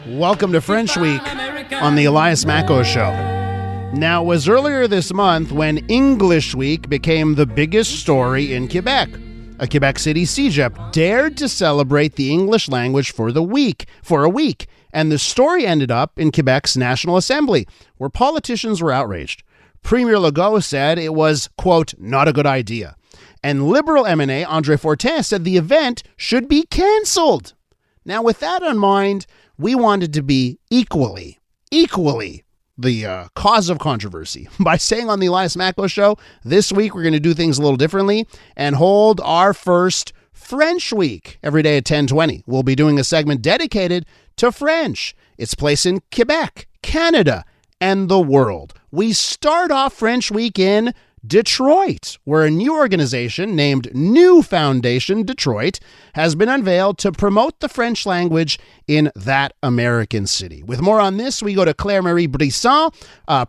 Welcome to French Week on the Elias Macko Show. Now, it was earlier this month when English Week became the biggest story in Quebec. A Quebec City CEGEP dared to celebrate the English language for a week, and the story ended up in Quebec's National Assembly, where politicians were outraged. Premier Legault said it was, quote, not a good idea. And Liberal MNA André Fortin said the event should be cancelled. Now, with that in mind, we wanted to be equally the cause of controversy by saying on the Elias Macko Show, this week we're going to do things a little differently and hold our first French Week every day at 10:20. We'll be doing a segment dedicated to French, its place in Quebec, Canada, and the world. We start off French Week in Detroit, where a new organization named New Foundation Detroit has been unveiled to promote the French language in that American city. With more on this, we go to Claire-Marie Brisson,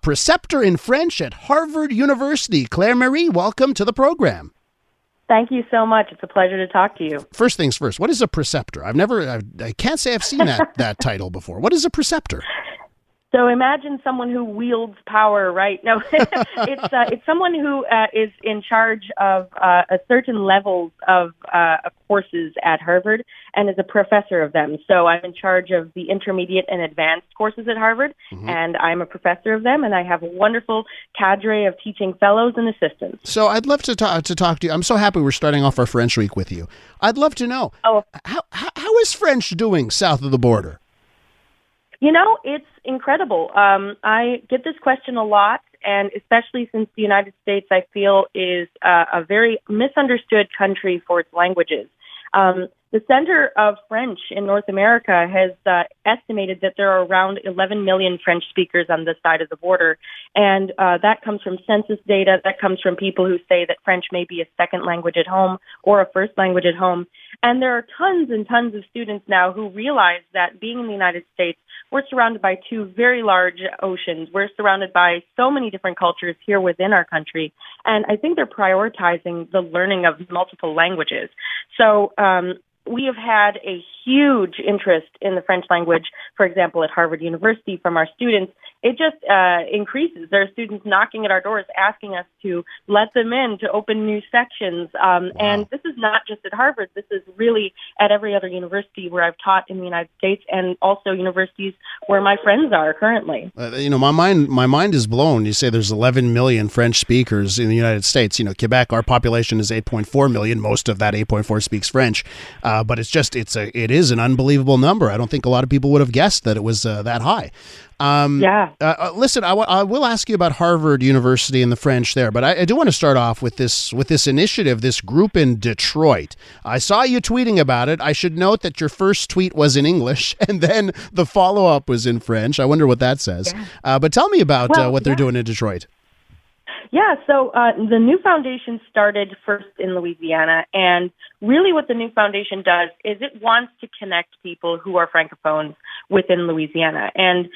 Preceptor in French at Harvard University. Claire-Marie, welcome to the program. Thank you so much. It's a pleasure to talk to you. First things first, what is a preceptor? I can't say I've seen that title before. What is a preceptor? So imagine someone who wields power, right? No, it's someone who is in charge of a certain levels of courses at Harvard and is a professor of them. So I'm in charge of the intermediate and advanced courses at Harvard, and I'm a professor of them, and I have a wonderful cadre of teaching fellows and assistants. So I'd love to talk to you. I'm so happy we're starting off our French Week with you. I'd love to know, how is French doing south of the border? You know, it's incredible. I get this question a lot, and especially since the United States, I feel, is a very misunderstood country for its languages. The Center of French in North America has estimated that there are around 11 million French speakers on this side of the border, and that comes from census data. That comes from people who say that French may be a second language at home or a first language at home. And there are tons and tons of students now who realize that being in the United States, we're surrounded by two very large oceans. We're surrounded by so many different cultures here within our country. And I think they're prioritizing the learning of multiple languages. So we have had a huge interest in the French language, for example, at Harvard University from our students. It just increases. There are students knocking at our doors asking us to let them in, to open new sections. And this is not just at Harvard. This is really at every other university where I've taught in the United States, and also universities where my friends are currently. My mind is blown. You say there's 11 million French speakers in the United States. You know, Quebec, our population is 8.4 million. Most of that 8.4 speaks French. But it is an unbelievable number. I don't think a lot of people would have guessed that it was that high. Listen, I will ask you about Harvard University and the French there, but I do want to start off with this initiative, this group in Detroit. I saw you tweeting about it. I should note that your first tweet was in English, and then the follow-up was in French. I wonder what that says. Yeah. But tell me about what they're doing in Detroit. Yeah, so the New Foundation started first in Louisiana, and really what the New Foundation does is it wants to connect people who are Francophones within Louisiana. And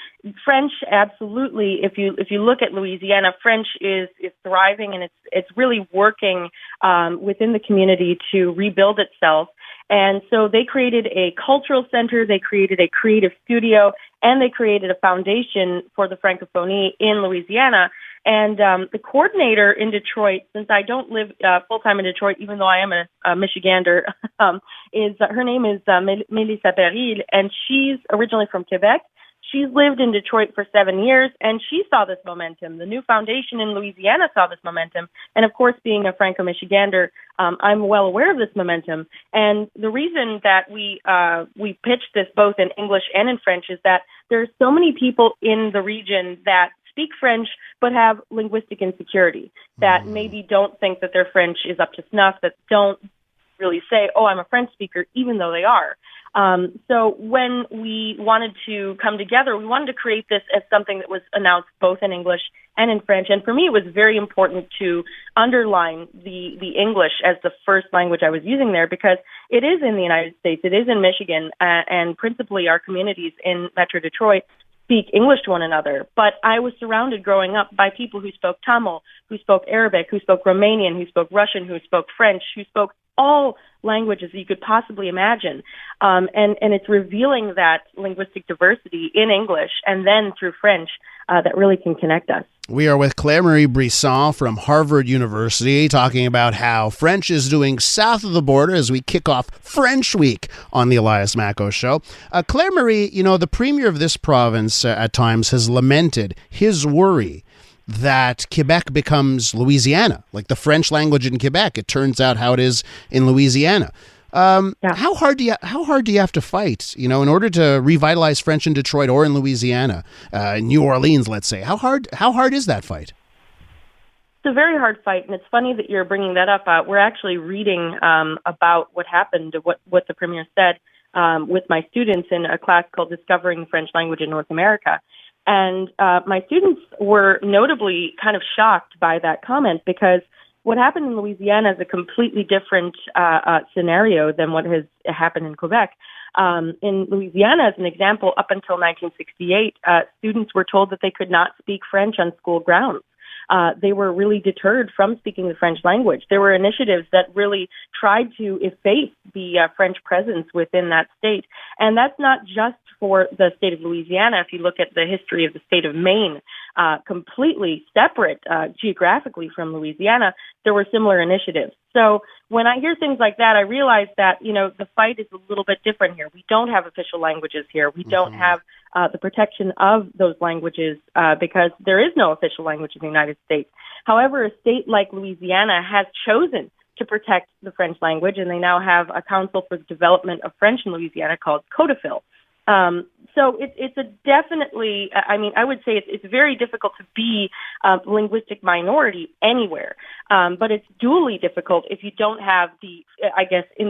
French, absolutely, if you look at Louisiana, French is thriving, and it's really working within the community to rebuild itself. And so they created a cultural center, they created a creative studio, and they created a foundation for the Francophonie in Louisiana. And the coordinator in Detroit, since I don't live full-time in Detroit, even though I am a Michigander, her name is Melissa Peril, and she's originally from Quebec. She's lived in Detroit for 7 years, and she saw this momentum. The New Foundation in Louisiana saw this momentum. And, of course, being a Franco-Michigander, I'm well aware of this momentum. And the reason that we pitched this both in English and in French is that there are so many people in the region that speak French but have linguistic insecurity, that maybe don't think that their French is up to snuff, that don't really say, oh, I'm a French speaker, even though they are. So when we wanted to come together, we wanted to create this as something that was announced both in English and in French. And for me, it was very important to underline the English as the first language I was using there, because it is in the United States, it is in Michigan, and principally our communities in Metro Detroit speak English to one another. But I was surrounded growing up by people who spoke Tamil, who spoke Arabic, who spoke Romanian, who spoke Russian, who spoke French, who spoke all languages that you could possibly imagine. And it's revealing that linguistic diversity in English and then through French that really can connect us. We are with Claire-Marie Brisson from Harvard University talking about how French is doing south of the border as we kick off French Week on the Elias Macko Show. Claire-Marie, the premier of this province at times has lamented his worry that Quebec becomes Louisiana, like the French language in Quebec. It turns out how it is in Louisiana. How hard do you have to fight, in order to revitalize French in Detroit or in Louisiana, New Orleans, let's say? How hard is that fight? It's a very hard fight, and it's funny that you're bringing that up. We're actually reading about what happened, what the premier said with my students in a class called Discovering the French Language in North America. And my students were notably kind of shocked by that comment because what happened in Louisiana is a completely different scenario than what has happened in Quebec. In Louisiana, as an example, up until 1968, students were told that they could not speak French on school grounds. They were really deterred from speaking the French language. There were initiatives that really tried to efface the French presence within that state. And that's not just for the state of Louisiana. If you look at the history of the state of Maine, completely separate geographically from Louisiana, there were similar initiatives. So when I hear things like that, I realize that, the fight is a little bit different here. We don't have official languages here. We don't have the protection of those languages because there is no official language in the United States. However, a state like Louisiana has chosen to protect the French language, and they now have a Council for the Development of French in Louisiana called CODEFIL. So it's a definitely, I would say it's very difficult to be a linguistic minority anywhere. But it's dually difficult if you don't have the,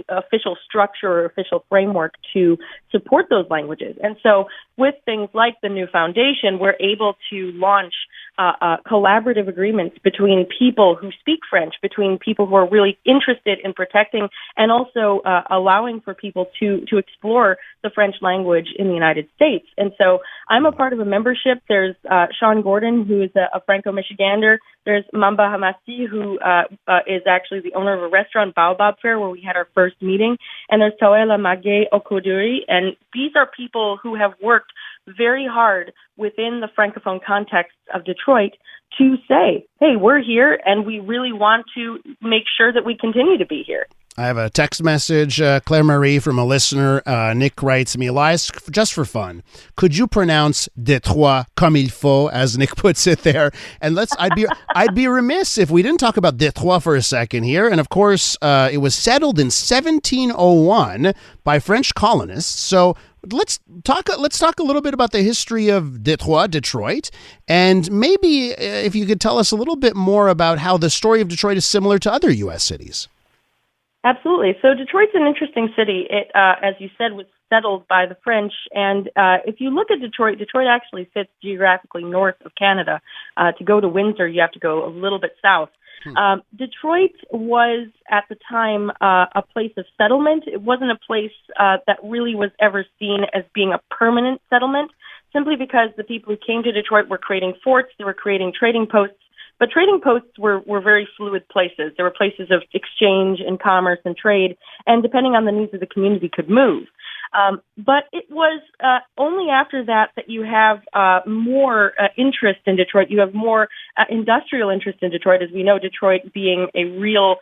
official structure or official framework to support those languages. And so with things like the new foundation, we're able to launch collaborative agreements between people who speak French, between people who are really interested in protecting and also allowing for people to explore the French language in the United States. And so I'm a part of a membership. There's Sean Gordon, who is a Franco-Michigander. There's Mamba Hamasi, who is actually the owner of a restaurant, Baobab Fair, where we had our first meeting. And there's Toela Magé Okoduri. And these are people who have worked very hard within the Francophone context of Detroit to say, hey, we're here and we really want to make sure that we continue to be here. I have a text message, Claire-Marie, from a listener. Nick writes me, Elias, just for fun, could you pronounce Detroit comme il faut, as Nick puts it there? And I'd be remiss if we didn't talk about Detroit for a second here. And of course, it was settled in 1701 by French colonists. So let's talk a little bit about the history of Detroit, and maybe if you could tell us a little bit more about how the story of Detroit is similar to other U.S. cities. Absolutely. So Detroit's an interesting city. It, as you said, was settled by the French. And if you look at Detroit, Detroit actually sits geographically north of Canada. To go to Windsor, you have to go a little bit south. Detroit was, at the time, a place of settlement. It wasn't a place that really was ever seen as being a permanent settlement, simply because the people who came to Detroit were creating forts, they were creating trading posts. But trading posts were very fluid places. They were places of exchange and commerce and trade, and depending on the needs of the community, could move. But it was only after that you have more interest in Detroit. You have more industrial interest in Detroit, as we know, Detroit being a real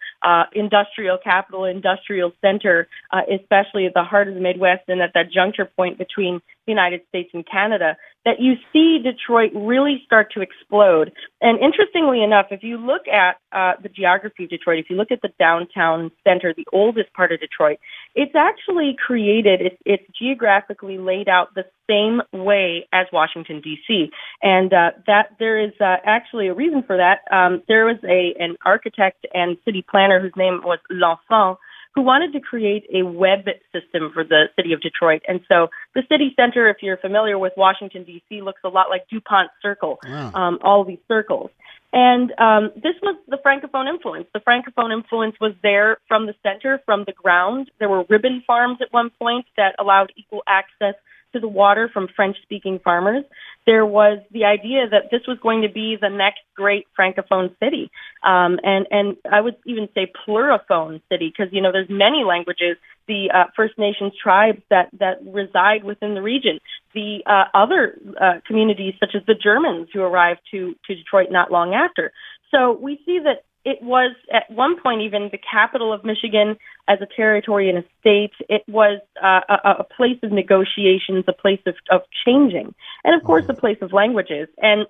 industrial capital, industrial center, especially at the heart of the Midwest and at that juncture point between the United States and Canada, that you see Detroit really start to explode. And interestingly enough, if you look at the geography of Detroit, if you look at the downtown center, the oldest part of Detroit, it's actually created, it's geographically laid out the same way as Washington, D.C. And that there is actually a reason for that. There was an architect and city planner whose name was L'Enfant, who wanted to create a web system for the city of Detroit. And so the city center, if you're familiar with Washington, D.C., looks a lot like DuPont Circle, all these circles. And this was the Francophone influence. The Francophone influence was there from the center, from the ground. There were ribbon farms at one point that allowed equal access to the water from French-speaking farmers, there was the idea that this was going to be the next great Francophone city, and I would even say pluriphone city, because, you know, there's many languages, the First Nations tribes that reside within the region, the other communities such as the Germans who arrived to Detroit not long after. So we see that it was at one point even the capital of Michigan as a territory and a state. It was a place of negotiations, a place of changing, and of course a place of languages. And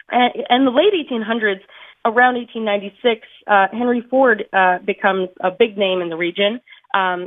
the late 1800s, around 1896, Henry Ford becomes a big name in the region.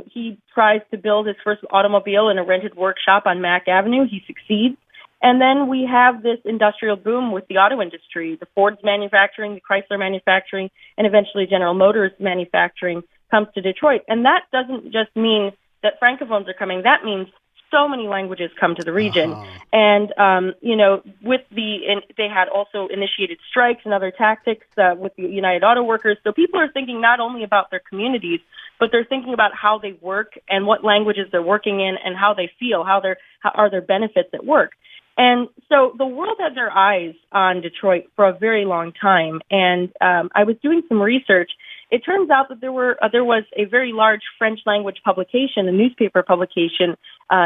He tries to build his first automobile in a rented workshop on Mack Avenue. He succeeds. And then we have this industrial boom with the auto industry, the Ford's manufacturing, the Chrysler manufacturing, and eventually General Motors manufacturing comes to Detroit. And that doesn't just mean that Francophones are coming. That means so many languages come to the region. And, you know, they had also initiated strikes and other tactics with the United Auto Workers. So people are thinking not only about their communities, but they're thinking about how they work and what languages they're working in and how they feel, how are their benefits at work. And so the world had their eyes on Detroit for a very long time. And I was doing some research. It turns out that there was a very large French language publication, a newspaper publication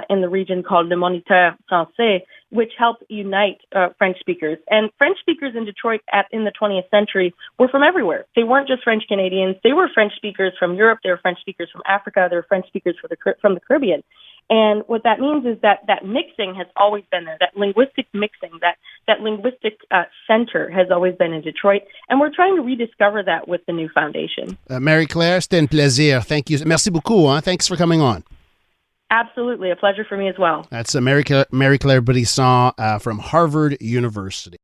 in the region called Le Moniteur Français, which helped unite French speakers. And French speakers in Detroit in the 20th century were from everywhere. They weren't just French Canadians. They were French speakers from Europe. They were French speakers from Africa. They were French speakers from the Caribbean. And what that means is that mixing has always been there, that linguistic mixing, that linguistic center has always been in Detroit. And we're trying to rediscover that with the new foundation. Marie-Claire, c'était un plaisir. Thank you. Merci beaucoup. Hein? Thanks for coming on. Absolutely. A pleasure for me as well. That's Marie-Claire Brisson from Harvard University.